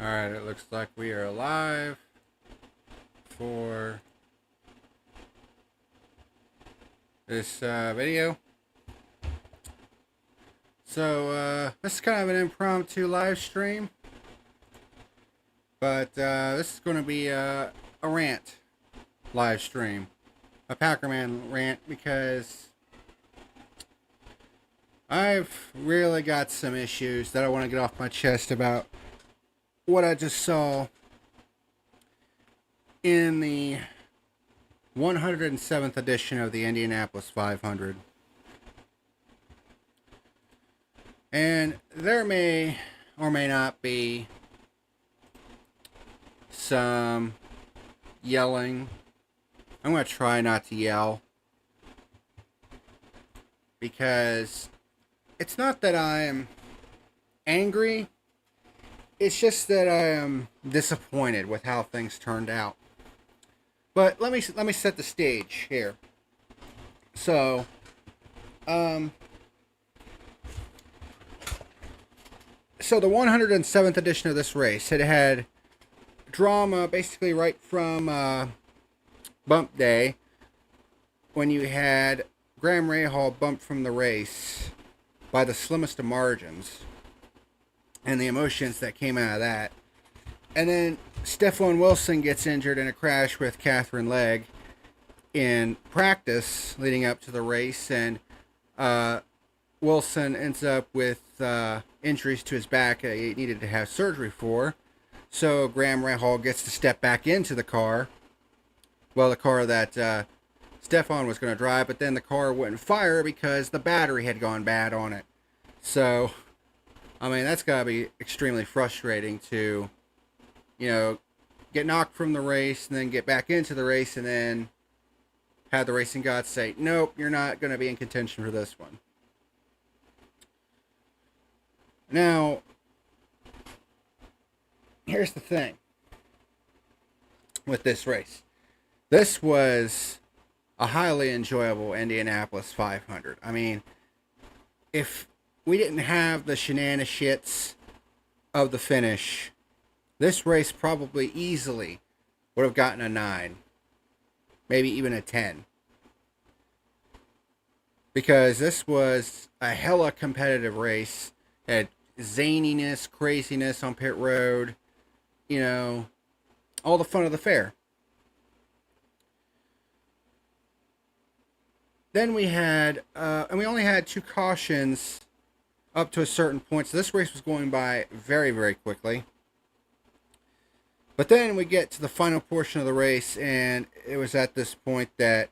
Alright, it looks like we are live for this video. So, this is kind of an impromptu live stream, but this is going to be a rant live stream, a PackerMan rant, because I've really got some issues that I want to get off my chest about what I just saw in the 107th edition of the Indianapolis 500. And there may or may not be some yelling. I'm going to try not to yell, because it's not that I'm angry. It's just that I am disappointed with how things turned out. But let me set the stage here. So, the 107th edition of this race, it had drama basically right from bump day, when you had Graham Rahal bumped from the race by the slimmest of margins, and the emotions that came out of that. And then Stefan Wilson gets injured in a crash with Catherine Legg in practice leading up to the race, and Wilson ends up with injuries to his back that he needed to have surgery for. So Graham Rahal gets to step back into the car. Well, the car that Stefan was going to drive, but then the car wouldn't fire because the battery had gone bad on it. So, I mean, that's got to be extremely frustrating to, get knocked from the race and then get back into the race and then have the racing gods say, nope, you're not going to be in contention for this one. Now, here's the thing with this race. This was a highly enjoyable Indianapolis 500. I mean, if we didn't have the shenanigans of the finish, this race probably easily would have gotten a 9, maybe even a 10. Because this was a hella competitive race. It had zaniness, craziness on pit road, all the fun of the fair. Then we had, and we only had 2 cautions up to a certain point, so this race was going by very, very quickly. But then we get to the final portion of the race, and it was at this point that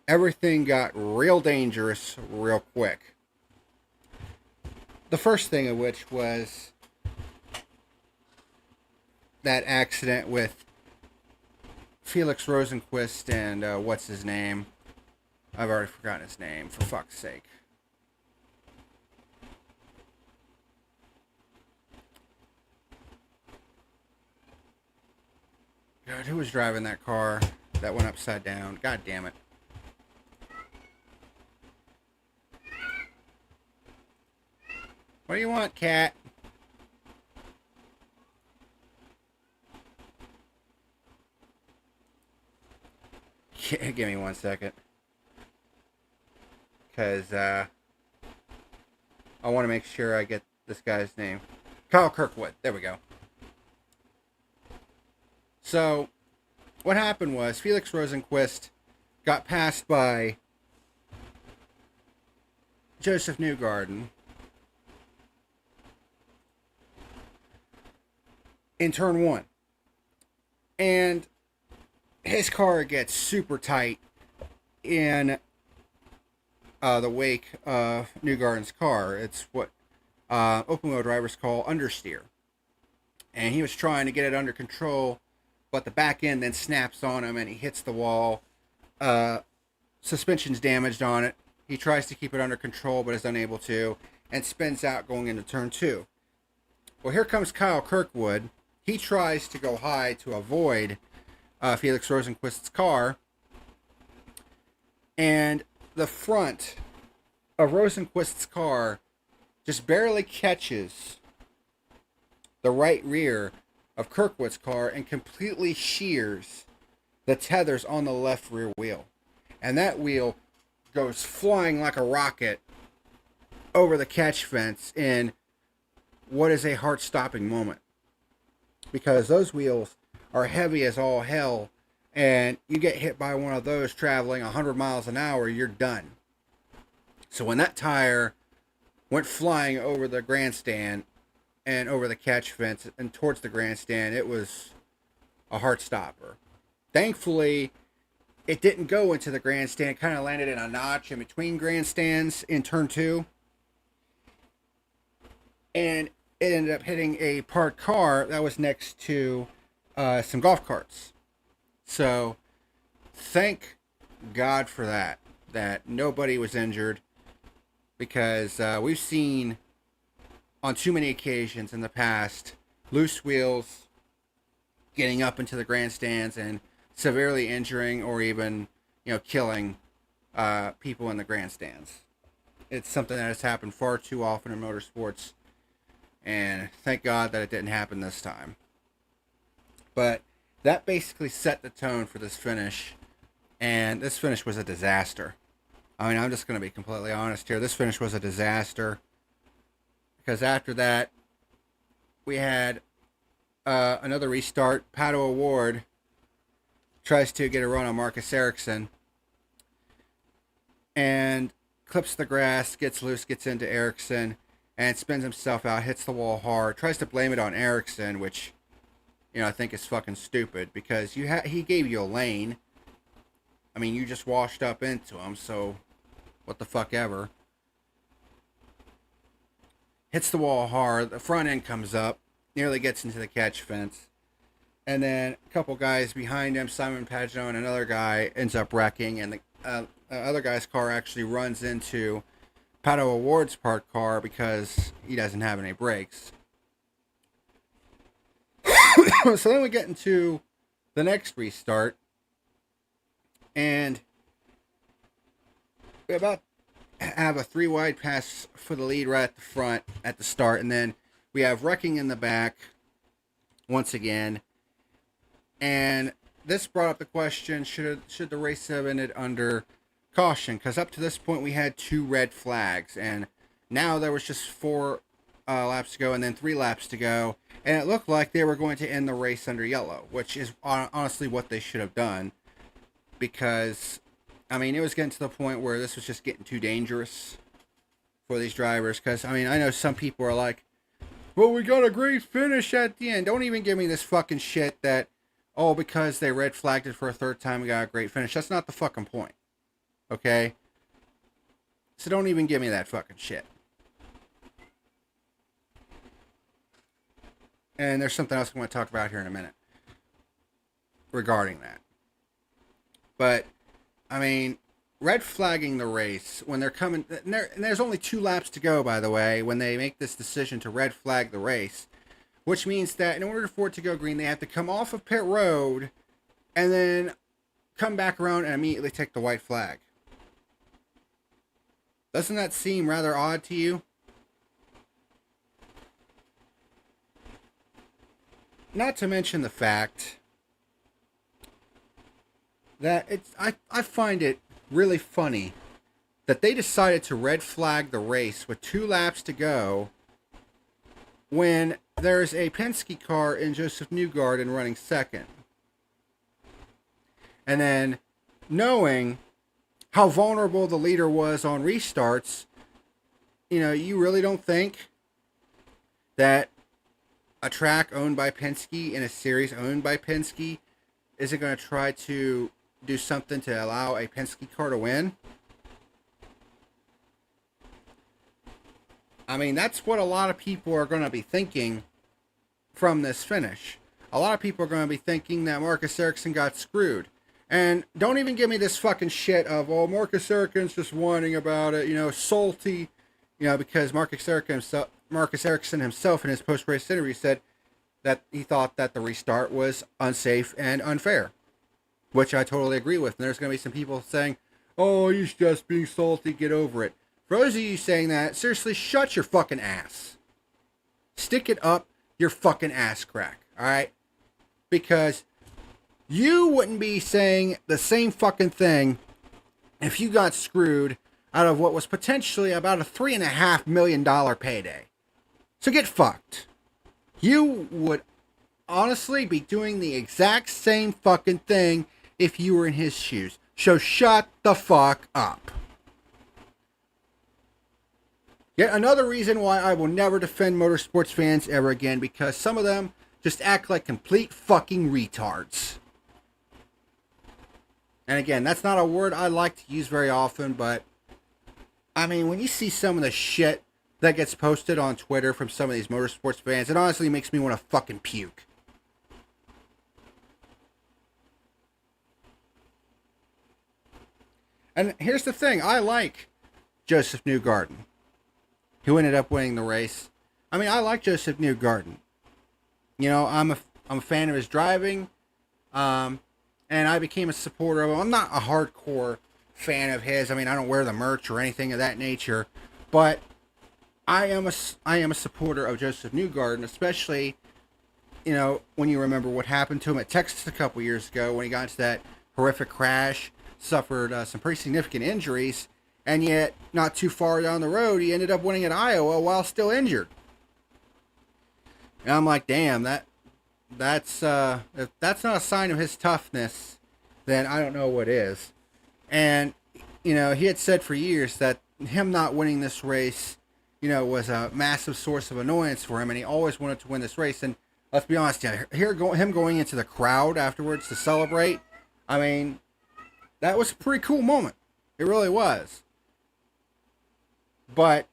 everything got real dangerous real quick. The first thing of which was that accident with Felix Rosenqvist and what's his name? I've already forgotten his name, for fuck's sake. God, who was driving that car that went upside down? God damn it. What do you want, cat? Give me 1 second. Because I want to make sure I get this guy's name. Kyle Kirkwood. There we go. So, what happened was Felix Rosenqvist got passed by Joseph Newgarden in turn 1. And his car gets super tight in the wake of Newgarden's car. It's what open wheel drivers call understeer. And he was trying to get it under control, but the back end then snaps on him and he hits the wall. Suspension's damaged on it. He tries to keep it under control but is unable to, and spins out going into turn 2. Well, here comes Kyle Kirkwood. He tries to go high to avoid Felix Rosenqvist's car, and the front of Rosenqvist's car just barely catches the right rear of Kirkwood's car and completely shears the tethers on the left rear wheel. And that wheel goes flying like a rocket over the catch fence in what is a heart-stopping moment. Because those wheels are heavy as all hell, and you get hit by one of those traveling 100 miles an hour, you're done. So when that tire went flying over the grandstand and over the catch fence and towards the grandstand, it was a heart stopper. Thankfully, it didn't go into the grandstand. It kind of landed in a notch in between grandstands in turn 2. And it ended up hitting a parked car that was next to some golf carts. So, thank God for that nobody was injured, because we've seen on too many occasions in the past loose wheels getting up into the grandstands and severely injuring or even, killing people in the grandstands. It's something that has happened far too often in motorsports, and thank God that it didn't happen this time. But that basically set the tone for this finish, and this finish was a disaster. I mean, I'm just going to be completely honest here. This finish was a disaster, because after that, we had another restart. Pato O'Ward tries to get a run on Marcus Ericsson and clips the grass, gets loose, gets into Ericsson, and spins himself out, hits the wall hard, tries to blame it on Ericsson, which, I think is fucking stupid, because he gave you a lane. I mean, you just washed up into him, so what the fuck ever. Hits the wall hard, the front end comes up, nearly gets into the catch fence, and then a couple guys behind him, Simon Pagenaud and another guy, ends up wrecking, and the other guy's car actually runs into Pato O'Ward's parked car because he doesn't have any brakes. So then we get into the next restart, and we about have a 3-wide pass for the lead right at the front at the start, and then we have wrecking in the back once again. And this brought up the question, should the race have ended under caution? Because up to this point we had 2 red flags, and now there was just 4 laps to go and then 3 laps to go, and it looked like they were going to end the race under yellow, which is honestly what they should have done, because I mean, it was getting to the point where this was just getting too dangerous for these drivers. Because, I mean, I know some people are like, well, we got a great finish at the end. Don't even give me this fucking shit that, because they red flagged it for a 3rd time, we got a great finish. That's not the fucking point. Okay? So don't even give me that fucking shit. And there's something else I want to talk about here in a minute regarding that. But I mean, red flagging the race when they're coming, and there's only 2 laps to go, by the way, when they make this decision to red flag the race, which means that in order for it to go green, they have to come off of pit road and then come back around and immediately take the white flag. Doesn't that seem rather odd to you? Not to mention the fact that I find it really funny that they decided to red flag the race with 2 laps to go when there's a Penske car in Joseph Newgarden running second. And then knowing how vulnerable the leader was on restarts, you really don't think that a track owned by Penske in a series owned by Penske isn't going to try to do something to allow a Penske car to win? I mean, that's what a lot of people are going to be thinking from this finish. A lot of people are going to be thinking that Marcus Ericsson got screwed. And don't even give me this fucking shit of, Marcus Ericsson's just whining about it, salty, because Marcus Ericsson himself in his post-race interview said that he thought that the restart was unsafe and unfair, which I totally agree with. And there's going to be some people saying, he's just being salty, get over it. For those of you saying that, seriously, shut your fucking ass. Stick it up your fucking ass crack. All right? Because you wouldn't be saying the same fucking thing if you got screwed out of what was potentially about a $3.5 million payday. So get fucked. You would honestly be doing the exact same fucking thing if you were in his shoes. So shut the fuck up. Yet another reason why I will never defend motorsports fans ever again, because some of them just act like complete fucking retards. And again, that's not a word I like to use very often, but I mean, when you see some of the shit that gets posted on Twitter from some of these motorsports fans, it honestly makes me want to fucking puke. And here's the thing, I like Joseph Newgarden, who ended up winning the race. I mean, I like Joseph Newgarden. You know, I'm a fan of his driving, and I became a supporter of him. I'm not a hardcore fan of his. I mean, I don't wear the merch or anything of that nature, but I am a supporter of Joseph Newgarden, especially, you know, when you remember what happened to him at Texas a couple years ago when he got into that horrific crash, suffered some pretty significant injuries, and yet not too far down the road he ended up winning at Iowa while still injured. And I'm like, damn, that's if that's not a sign of his toughness, then I don't know what is. And you know, he had said for years that him not winning this race, you know, was a massive source of annoyance for him, and he always wanted to win this race. And let's be honest, him going into the crowd afterwards to celebrate, I mean, that was a pretty cool moment. It really was. But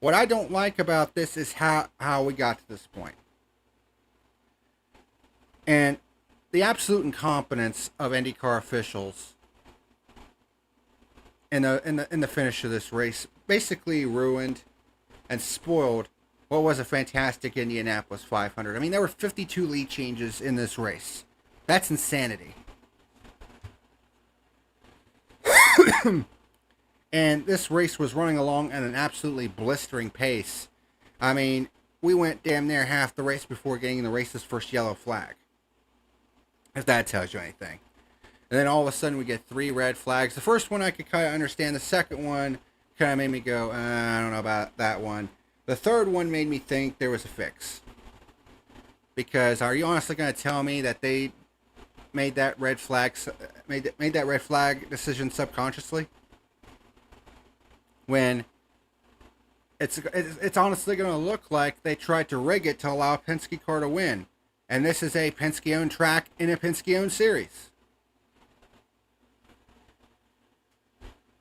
what I don't like about this is how we got to this point. And the absolute incompetence of IndyCar officials in the finish of this race basically ruined and spoiled what was a fantastic Indianapolis 500. I mean, there were 52 lead changes in this race. That's insanity. And this race was running along at an absolutely blistering pace. I mean, we went damn near half the race before getting the race's first yellow flag, if that tells you anything. And then all of a sudden we get 3 red flags. The first one I could kind of understand. The second one kind of made me go, I don't know about that one. The third one made me think there was a fix. Because are you honestly going to tell me that they made that red flag decision subconsciously? When it's honestly going to look like they tried to rig it to allow a Penske car to win. And this is a Penske-owned track in a Penske-owned series.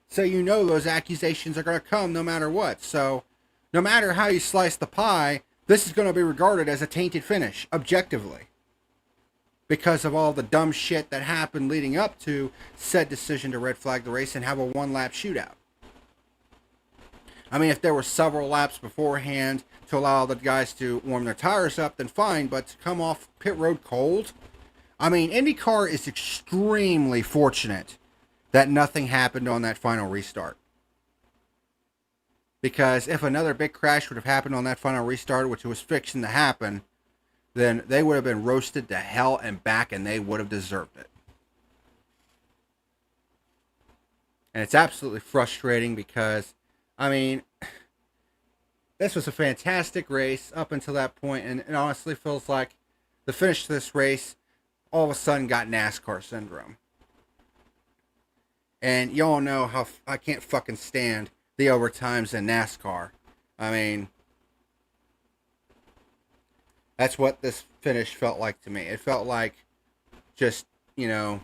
So you know those accusations are going to come no matter what. So no matter how you slice the pie, this is going to be regarded as a tainted finish, objectively. Because of all the dumb shit that happened leading up to said decision to red flag the race and have a one-lap shootout. I mean, if there were several laps beforehand to allow the guys to warm their tires up, then fine. But to come off pit road cold? I mean, IndyCar is extremely fortunate that nothing happened on that final restart. Because if another big crash would have happened on that final restart, which was fixing to happen, then they would have been roasted to hell and back, and they would have deserved it. And it's absolutely frustrating because, I mean, this was a fantastic race up until that point, and it honestly feels like the finish to this race all of a sudden got NASCAR syndrome. And y'all know how I can't fucking stand the overtimes in NASCAR. I mean, that's what this finish felt like to me. It felt like just, you know,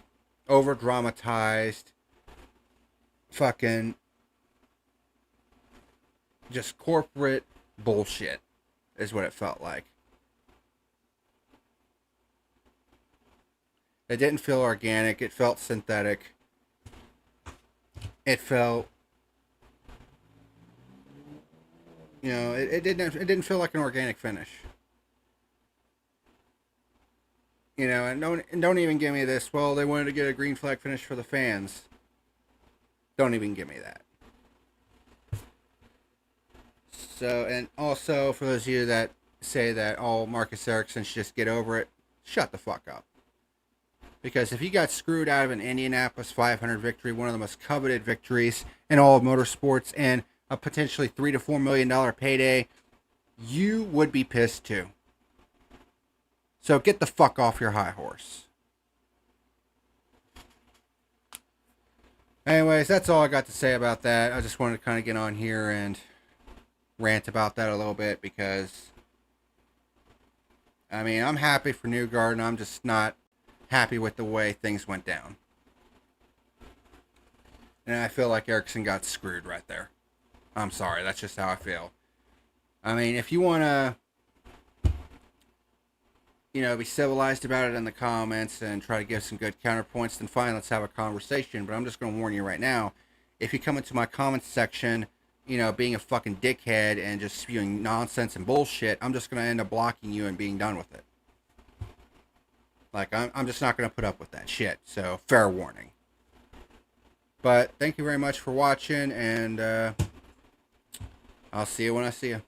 over-dramatized, fucking, just corporate bullshit is what it felt like. It didn't feel organic. It felt synthetic. It felt, you know, it didn't feel like an organic finish. You know, and don't even give me this, well, they wanted to get a green flag finish for the fans. Don't even give me that. So, and also, for those of you that say that, oh, Marcus Ericsson should just get over it, shut the fuck up. Because if you got screwed out of an Indianapolis 500 victory, one of the most coveted victories in all of motorsports, and a potentially $3 to $4 million payday, you would be pissed too. So get the fuck off your high horse. Anyways, that's all I got to say about that. I just wanted to kind of get on here and rant about that a little bit because, I mean, I'm happy for Newgarden. I'm just not happy with the way things went down. And I feel like Ericsson got screwed right there. I'm sorry. That's just how I feel. I mean, if you want to, be civilized about it in the comments and try to give some good counterpoints, then fine, let's have a conversation. But I'm just going to warn you right now, if you come into my comments section, being a fucking dickhead and just spewing nonsense and bullshit, I'm just going to end up blocking you and being done with it. Like, I'm just not going to put up with that shit. So, fair warning. But thank you very much for watching, and I'll see you when I see you.